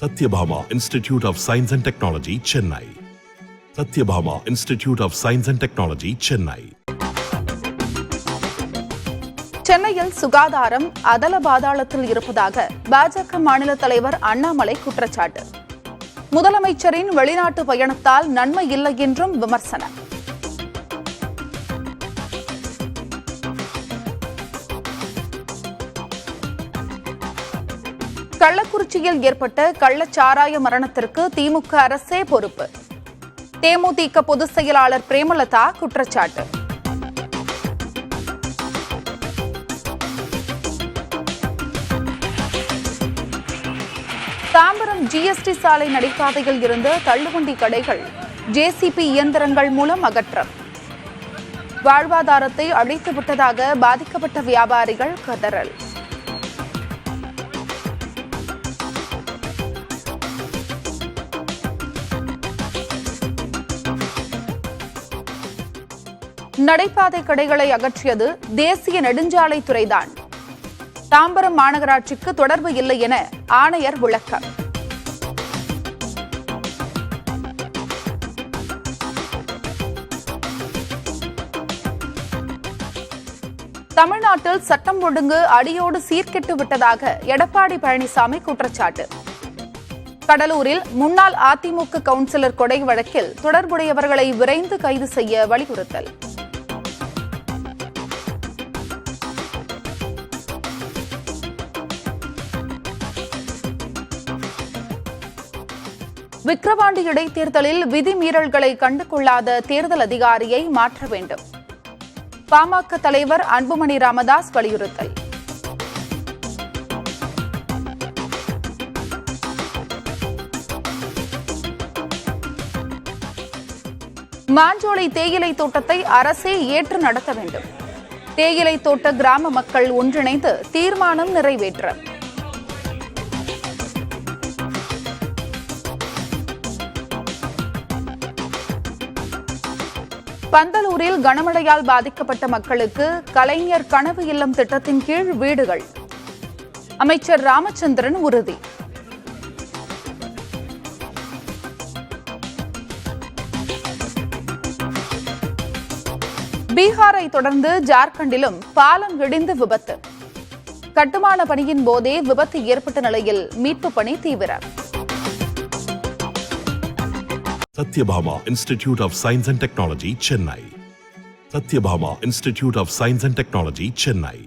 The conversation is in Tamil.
Satyabhama Institute of Science and Technology, Chennai. Satyabhama Institute of Science and Technology, Chennai. சென்னையில் சுகாதாரம் அதல பாதாளத்தில் இருப்பதாக பாஜக மாநில தலைவர் அண்ணாமலை குற்றச்சாட்டு. முதலமைச்சரின் வெளிநாட்டு பயணத்தால் நன்மை இல்லை என்றும் விமர்சனம். கள்ளக்குறிச்சியில் ஏற்பட்ட கள்ளச்சாராய மரணத்திற்கு திமுக அரசே பொறுப்பு. தேமுதிக பொதுச் செயலாளர் பிரேமலதா குற்றச்சாட்டு. தாம்பரம் ஜிஎஸ்டி சாலை நடைபாதையில் இருந்த தள்ளுவண்டி கடைகள் ஜேசிபி இயந்திரங்கள் மூலம் அகற்றம். வாழ்வாதாரத்தை அழித்து விட்டதாக பாதிக்கப்பட்ட வியாபாரிகள் கதறல். நடைபாதை கடைகளை அகற்றியது தேசிய நெடுஞ்சாலைத்துறைதான். தாம்பரம் மாநகராட்சிக்கு தொடர்பு இல்லை என ஆணையர் விளக்கம். தமிழ்நாட்டில் சட்டம் ஒழுங்கு அடியோடு சீர்கெட்டு விட்டதாக எடப்பாடி பழனிசாமி குற்றச்சாட்டு. கடலூரில் முன்னாள் அதிமுக கவுன்சிலர் கொலை வழக்கில் தொடர்புடையவர்களை விரைந்து கைது செய்ய வலியுறுத்தல். விக்கிரவாண்டி இடைத்தேர்தலில் விதிமீறல்களை கண்டுகொள்ளாத தேர்தல் அதிகாரியை மாற்ற வேண்டும். பாமக தலைவர் அன்புமணி ராமதாஸ் வலியுறுத்தல். மாஞ்சோலை தேயிலை தோட்டத்தை அரசே ஏற்று நடத்த வேண்டும். தேயிலை தோட்ட கிராம மக்கள் ஒன்றிணைந்து தீர்மானம் நிறைவேற்ற. பந்தலூரில் கனமழையால் பாதிக்கப்பட்ட மக்களுக்கு கலைஞர் கனவு இல்லம் திட்டத்தின் கீழ் வீடுகள். அமைச்சர் ராமச்சந்திரன் உறுதி. பீகாரை தொடர்ந்து ஜார்க்கண்டிலும் பாலம் இடிந்து விபத்து. கட்டுமான பணியின் போதே விபத்து ஏற்பட்ட நிலையில் மீட்பு பணி தீவிரம். Satyabhama Institute of Science and Technology, Chennai. Satyabhama Institute of Science and Technology, Chennai.